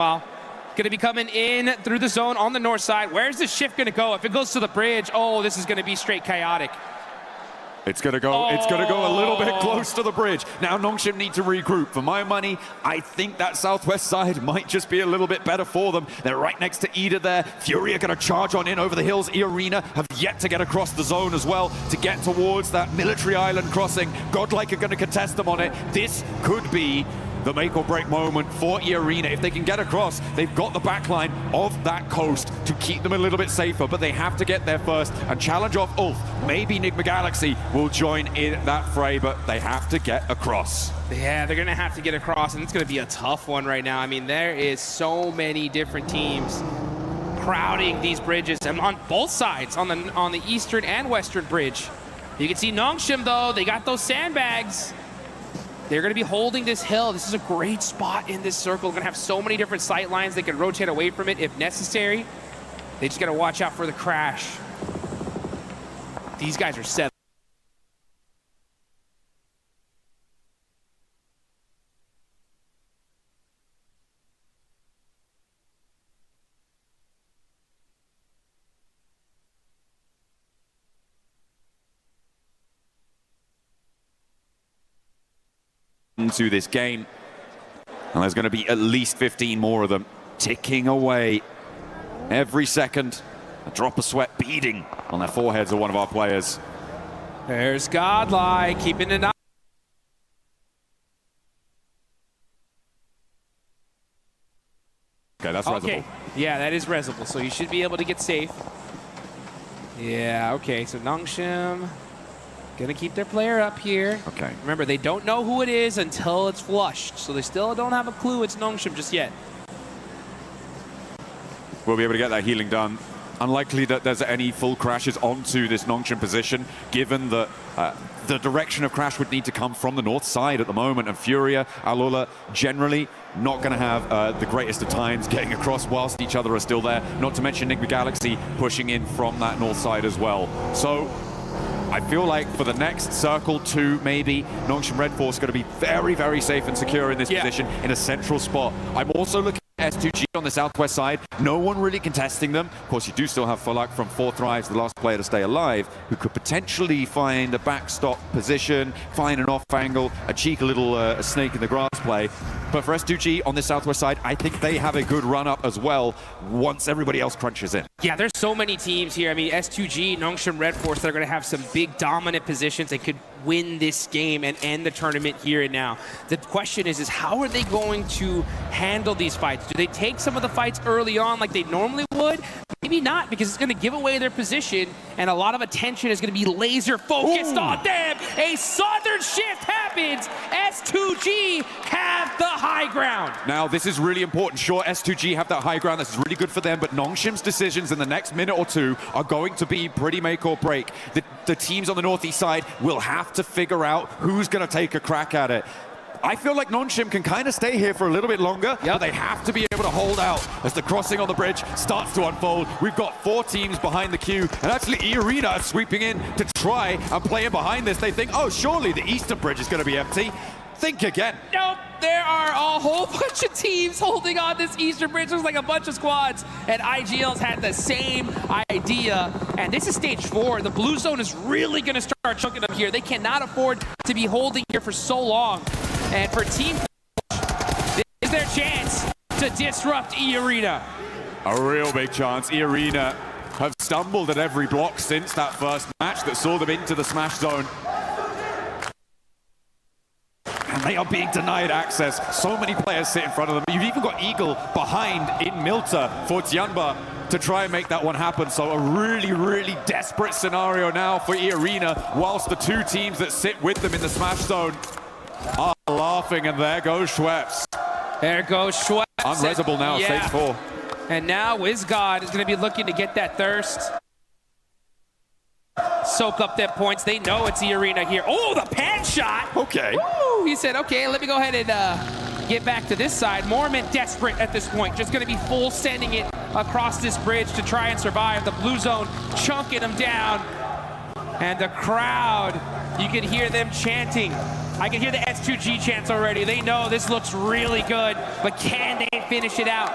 Well, going to be coming in through the zone on the north side. Where's the shift going to go? If it goes to the bridge, oh, this is going to be straight chaotic. It's going to go. It's going to go a little bit close to the bridge. Now Nongshim need to regroup. For my money, I think that southwest side might just be a little bit better for them. They're right next to Ida there. Fury are going to charge on in over the hills. Arena have yet to get across the zone as well to get towards that military island crossing. Godlike are going to contest them on it. This could be the make or break moment for Arena. If they can get across, they've got the backline of that coast to keep them a little bit safer, but they have to get there first and challenge off Ulf. Maybe Enigma Galaxy will join in that fray, but they have to get across. Yeah, they're going to have to get across, and it's going to be a tough one right now. I mean, there is so many different teams crowding these bridges, and on both sides, on the eastern and western bridge. You can see Nongshim, though. They got those sandbags. They're going to be holding this hill. This is a great spot in this circle. They're going to have so many different sight lines. They can rotate away from it if necessary. They just got to watch out for the crash. These guys are set. Into this game, and there's going to be at least 15 more of them ticking away every second. A drop of sweat beading on their foreheads of one of our players. There's Godlike keeping an eye. Okay, that's Resible. Yeah, that is Resible, so you should be able to get safe. Yeah, okay, so Nongshim gonna keep their player up here. Okay. Remember, they don't know who it is until it's flushed, so they still don't have a clue it's Nongshim just yet. We'll be able to get that healing done. Unlikely that there's any full crashes onto this Nongshim position, given that the direction of crash would need to come from the north side at the moment, and Furia, Alola, generally not going to have the greatest of times getting across whilst each other are still there, not to mention Enigma Galaxy pushing in from that north side as well. So I feel like for the next circle 2, maybe, Nongshim Red Force is going to be very, very safe and secure in this position in a central spot. I'm also looking at S2G on the southwest side. No one really contesting them. Of course, you do still have Fulak from 4 Thrives, the last player to stay alive, who could potentially find a backstop position, find an off angle, a cheeky little a snake in the grass play. But for S2G on the southwest side, I think they have a good run up as well once everybody else crunches in. Yeah, there's so many teams here. I mean, S2G, Nongshim Red Force, they're going to have some big dominant positions. They could win this game and end the tournament here and now. The question is how are they going to handle these fights? Do they take some of the fights early on like they normally would? Maybe not, because it's going to give away their position, and a lot of attention is going to be laser focused on them. A southern shift happens. S2G have the high ground. Now, this is really important. Sure, S2G have that high ground. This is really good for them, but Nongshim's decisions in the next minute or 2 are going to be pretty make or break. The teams on the northeast side will have to figure out who's going to take a crack at it. I feel like Nongshim can kind of stay here for a little bit longer, but they have to be able to hold out as the crossing on the bridge starts to unfold. We've got 4 teams behind the queue, and actually Arena are sweeping in to try and play in behind this. They think, oh, surely the eastern bridge is going to be empty. Think again. Nope, there are a whole bunch of teams holding on this eastern bridge. There's like a bunch of squads, and IGL's had the same idea. And this is stage 4. The blue zone is really going to start chunking up here. They cannot afford to be holding here for so long. And for Team this is their chance to disrupt E-Arena. A real big chance. E-Arena have stumbled at every block since that first match that saw them into the smash zone. And they are being denied access. So many players sit in front of them. You've even got Eagle behind in Milta for Tianba to try and make that one happen. So a really, really desperate scenario now for E-Arena, whilst the 2 teams that sit with them in the smash zone are laughing, and there goes Schweppes. There goes Schweppes. Unresable now, stage 4. And now WizGod is going to be looking to get that thirst. Soak up them points. They know it's the arena here. Oh, the pan shot. Okay. Woo! He said, okay, let me go ahead and get back to this side. Mormon desperate at this point. Just going to be full sending it across this bridge to try and survive. The blue zone chunking them down. And the crowd, you can hear them chanting I can hear the S2G chants already. They know this looks really good, but can they finish it out?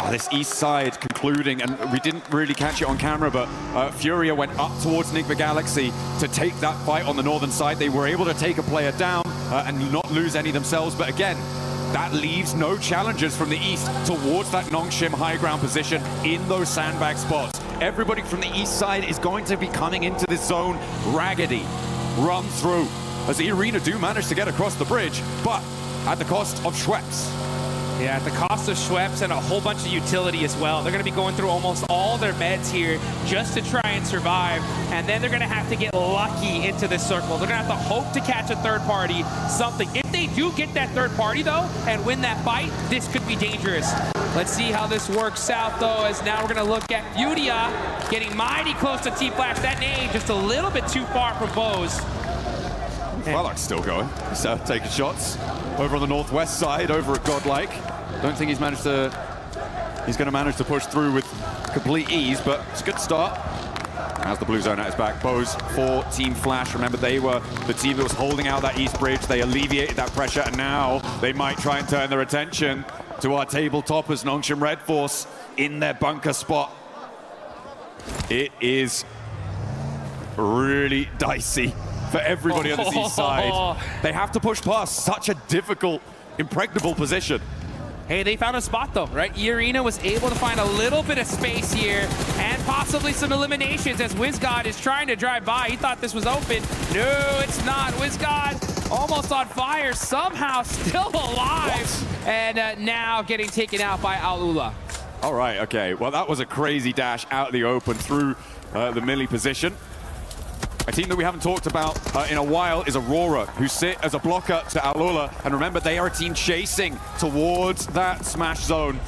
Oh, this east side concluding, and we didn't really catch it on camera, but Furia went up towards Enigma Galaxy to take that fight on the northern side. They were able to take a player down and not lose any themselves, but again, that leaves no challengers from the east towards that Nongshim high ground position in those sandbag spots. Everybody from the east side is going to be coming into this zone raggedy, run through, as the Arena do manage to get across the bridge, but at the cost of Schweppes. Yeah, at the cost of Schweppes and a whole bunch of utility as well. They're going to be going through almost all their meds here just to try and survive. And then they're going to have to get lucky into this circle. They're going to have to hope to catch a third party, something. If they do get that third party, though, and win that fight, this could be dangerous. Let's see how this works out, though, as now we're going to look at Furia getting mighty close to T-Flash. That nade just a little bit too far from Bose. Well, still going. He's taking shots over on the northwest side, over at Godlike. Don't think he's going to manage to push through with complete ease, but it's a good start. As the blue zone at his back, Bose for Team Flash. Remember, they were the team that was holding out that east bridge. They alleviated that pressure, and now they might try and turn their attention to our tabletoppers, Nongshim Red Force, in their bunker spot. It is really dicey for everybody on this east side. They have to push past such a difficult, impregnable position. Hey, they found a spot though, right? E-Arena was able to find a little bit of space here and possibly some eliminations as WizGod is trying to drive by. He thought this was open. No, it's not. WizGod almost on fire, somehow still alive. And now getting taken out by Alula. All right, okay. Well, that was a crazy dash out of the open through the melee position. A team that we haven't talked about in a while is Aurora, who sit as a blocker to Alula. And remember, they are a team chasing towards that smash zone.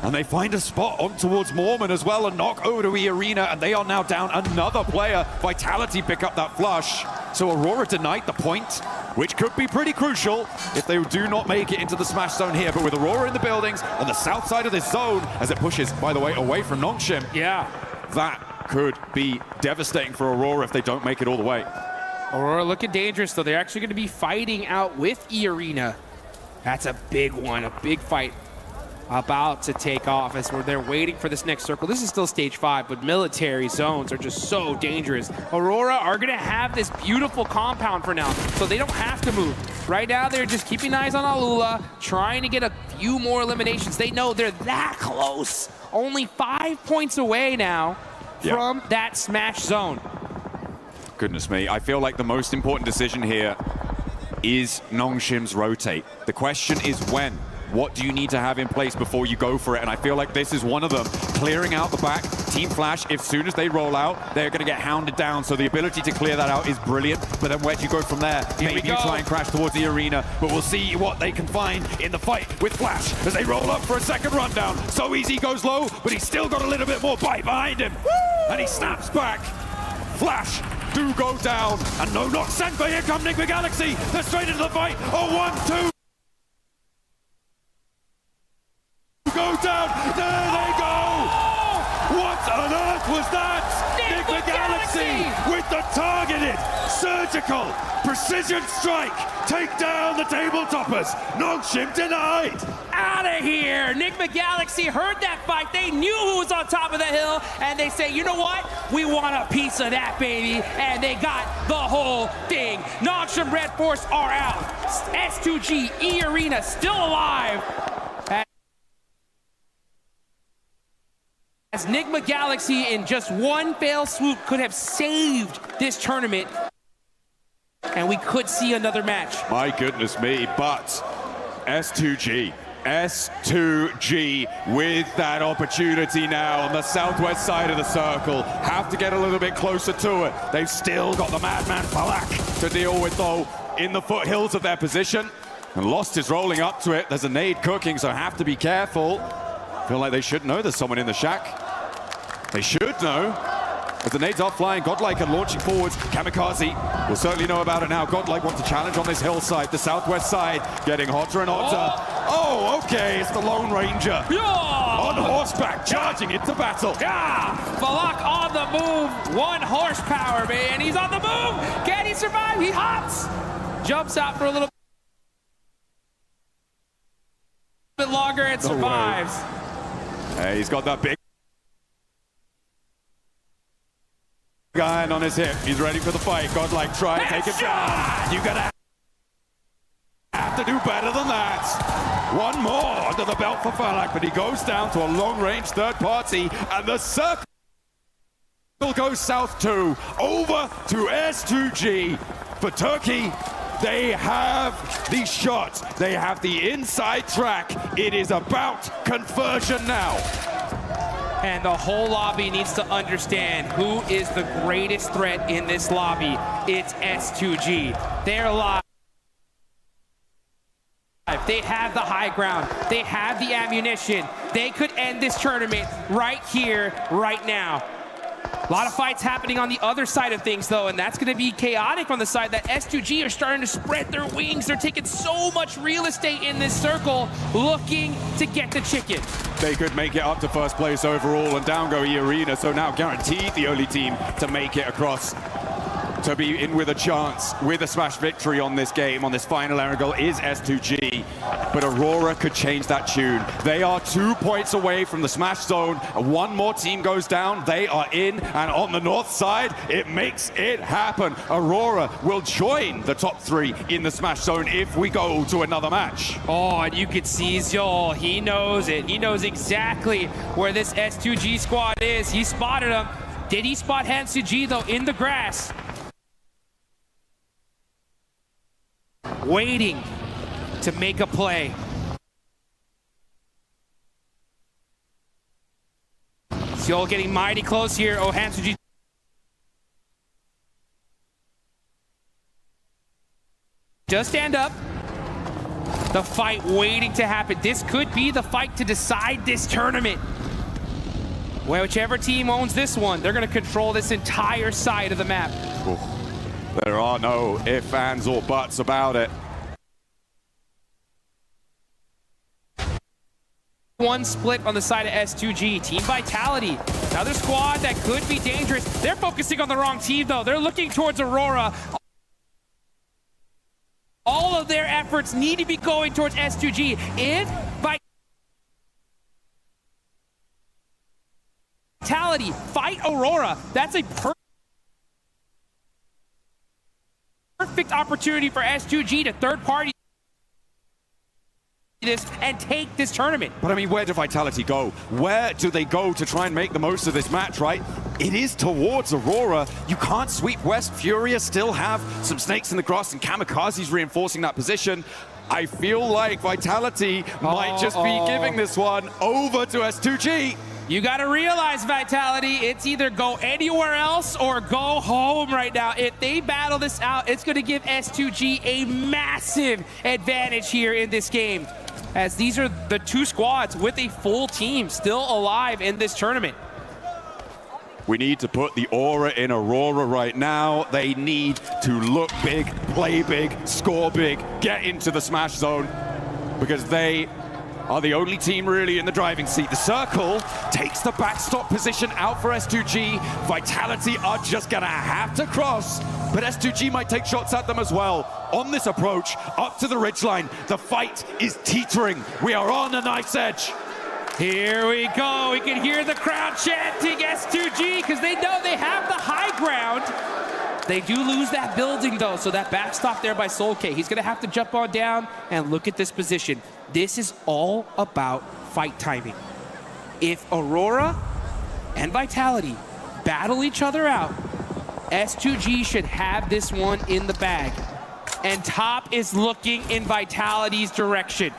And they find a spot on towards Mormon as well, and knock over to E-Arena, and they are now down another player. Vitality pick up that flush. So Aurora denied the point, which could be pretty crucial if they do not make it into the smash zone here. But with Aurora in the buildings on the south side of this zone, as it pushes, by the way, away from Nongshim, yeah, that could be devastating for Aurora if they don't make it all the way. Aurora looking dangerous, though. They're actually going to be fighting out with E-Arena. That's a big one, a big fight about to take off as they're waiting for this next circle. This is still stage 5, but military zones are just so dangerous. Aurora are going to have this beautiful compound for now, so they don't have to move. Right now, they're just keeping eyes on Alula, trying to get a few more eliminations. They know they're that close. Only 5 points away now from that smash zone. Goodness me, I feel like the most important decision here is Nongshim's rotate. The question is when. What do you need to have in place before you go for it? And I feel like this is one of them. Clearing out the back, Team Flash, as soon as they roll out, they're going to get hounded down. So the ability to clear that out is brilliant. But then where do you go from there? Maybe you try and crash towards the arena, but we'll see what they can find in the fight with Flash as they roll up for a second rundown. So easy goes low, but he's still got a little bit more bite behind him. Woo! And he snaps back. Flash do go down. And no knock sent, but here come Enigma Galaxy. They're straight into the fight. A 1-2. Go down, there they go! What on earth was that? Enigma Galaxy with the targeted, surgical, precision strike, take down the tabletoppers. Nongshim denied. Out of here! Enigma Galaxy heard that fight. They knew who was on top of the hill, and they say, you know what? We want a piece of that, baby. And they got the whole thing. Nongshim Red Force are out. S2G, E-Arena still alive. As Enigma Galaxy in just one fail swoop could have saved this tournament, and we could see another match. My goodness me, but S2G with that opportunity now on the southwest side of the circle. Have to get a little bit closer to it. They've still got the Madman Falak to deal with, though, in the foothills of their position. And Lost is rolling up to it. There's a nade cooking, so have to be careful. Feel like they should know there's someone in the shack. They should know. As the nades are flying, Godlike are launching forwards. Kamikaze will certainly know about it now. Godlike wants to challenge on this hillside, the southwest side, getting hotter and hotter. Oh, okay, it's the Lone Ranger. On horseback, charging into battle. Falak on the move, 1 horsepower, man. He's on the move. Can he survive? He hops. jumps out for a little bit longer and survives. Hey, he's got that big iron on his hip. He's ready for the fight. Godlike, try and take him down. You're gonna have to do better than that. One more under the belt for Falak, but he goes down to a long-range third party, and the circle goes south too. Over to S2G. For Turkey, they have the shot. They have the inside track. It is about conversion now. And the whole lobby needs to understand who is the greatest threat in this lobby. It's S2G. They're live. They have the high ground. They have the ammunition. They could end this tournament right here, right now. A lot of fights happening on the other side of things, though, and that's going to be chaotic on the side that S2G are starting to spread their wings. They're taking so much real estate in this circle, looking to get the chicken. They could make it up to first place overall, and down go E-Arena, so now guaranteed the only team to make it across, to be in with a chance, with a smash victory on this game, on this final angle, is S2G. But Aurora could change that tune. They are 2 points away from the smash zone. One more team goes down, they are in, and on the north side, it makes it happen. Aurora will join the top 3 in the smash zone if we go to another match. Oh, and you could see Zol. He knows it. He knows exactly where this S2G squad is. He spotted him. Did he spot Hansuji, though, in the grass? Waiting to make a play. Zol getting mighty close here. Oh, Hansuji. Just stand up. The fight waiting to happen. This could be the fight to decide this tournament. Well, whichever team owns this one, they're going to control this entire side of the map. Ooh. There are no ifs, ands, or buts about it. One split on the side of S2G. Team Vitality, another squad that could be dangerous. They're focusing on the wrong team, though. They're looking towards Aurora. All of their efforts need to be going towards S2G. If Vitality fight Aurora, that's a perfect opportunity for S2G to third party this and take this tournament. But I mean, where do Vitality go? Where do they go to try and make the most of this match, right? It is towards Aurora. You can't sweep West. Furia still have some snakes in the grass, and Kamikaze's reinforcing that position. I feel like Vitality might just be giving this one over to S2G. You got to realize, Vitality, it's either go anywhere else or go home right now. If they battle this out, it's going to give S2G a massive advantage here in this game, as these are the 2 squads with a full team still alive in this tournament. We need to put the aura in Aurora right now. They need to look big, play big, score big, get into the smash zone, because they are the only team really in the driving seat. The circle takes the backstop position out for S2G. Vitality are just gonna have to cross, but S2G might take shots at them as well. On this approach, up to the ridgeline, the fight is teetering. We are on a knife's edge. Here we go. We can hear the crowd chanting S2G because they know they have the high ground. They do lose that building, though, so that backstop there by SoulK. He's going to have to jump on down and look at this position. This is all about fight timing. If Aurora and Vitality battle each other out, S2G should have this one in the bag. And top is looking in Vitality's direction.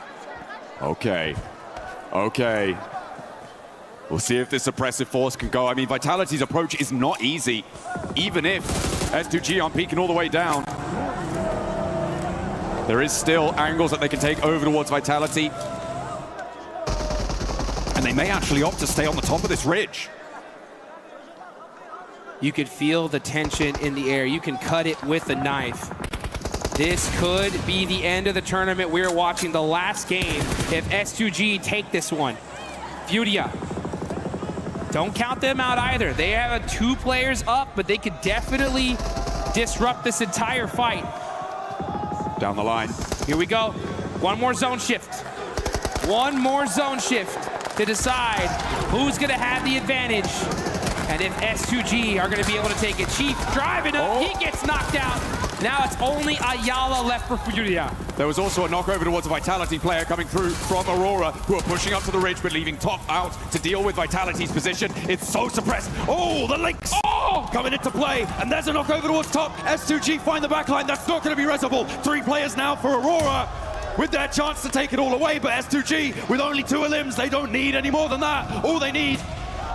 Okay. We'll see if this suppressive force can go. I mean, Vitality's approach is not easy, even if S2G aren't peeking all the way down. There is still angles that they can take over towards Vitality. And they may actually opt to stay on the top of this ridge. You could feel the tension in the air. You can cut it with a knife. This could be the end of the tournament. We're watching the last game if S2G take this one. Furia. Don't count them out either. They have 2 players up, but they could definitely disrupt this entire fight. down the line. Here we go. One more zone shift. One more zone shift to decide who's going to have the advantage. And if S2G are going to be able to take it. Chief driving up, he gets knocked out. Now it's only Ayala left for Furia. There was also a knockover towards a Vitality player coming through from Aurora, who are pushing up to the ridge, but leaving Top out to deal with Vitality's position. It's so suppressed. Oh, the links coming into play, and there's a knockover towards Top. S2G find the backline. That's not going to be resable. 3 players now for Aurora, with their chance to take it all away, but S2G, with only 2 elims, they don't need any more than that. All they need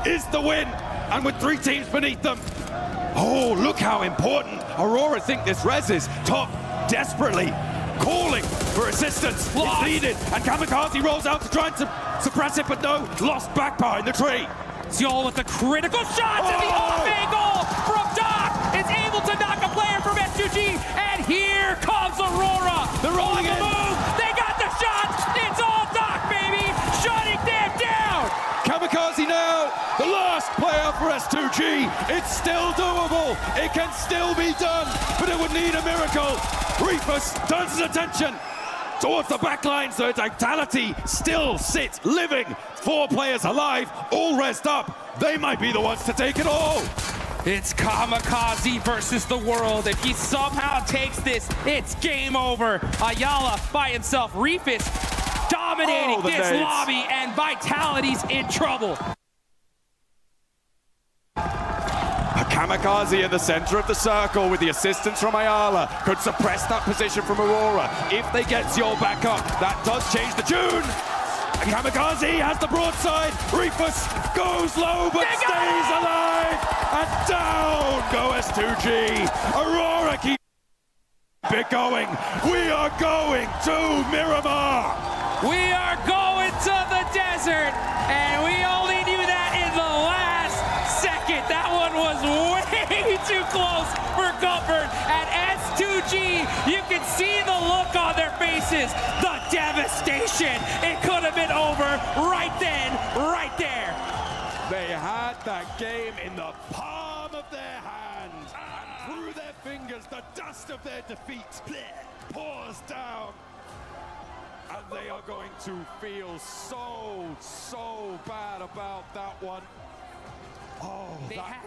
is the win, and with 3 teams beneath them. Oh, look how important Aurora think this res is. Top desperately calling for assistance. It's needed, and Kamikaze rolls out to try and suppress it, but no, lost back behind the tree. Ziola with the critical shots and the off angle from Doc is able to knock a player from S2G, and here comes Aurora. They're rolling in. Move. They got the shots. It's all Doc, baby, shutting them down. Kamikaze now, the last player for S2G. It's still doable. It can still be done, but it would need a miracle. Reefus turns his attention towards the backline, so Vitality still sits living. 4 players alive, all rest up. They might be the ones to take it all. It's Kamikaze versus the world. If he somehow takes this, it's game over. Ayala by himself. Reefus dominating this lobby, and Vitality's in trouble. Kamikaze in the center of the circle with the assistance from Ayala could suppress that position from Aurora. If they get Ziol back up, that does change the tune. And Kamikaze has the broadside. Reefus goes low but stays alive. And down go S2G. Aurora keeps it going. We are going to Miramar. We are going to the desert, and we only knew that in the last second. That one was way too close for comfort. And S2G, you can see the look on their faces, the devastation. It could have been over right then, right there. They had that game in the palm of their hand. And through their fingers, the dust of their defeat pours down. And they are going to feel so bad about that one. Oh, that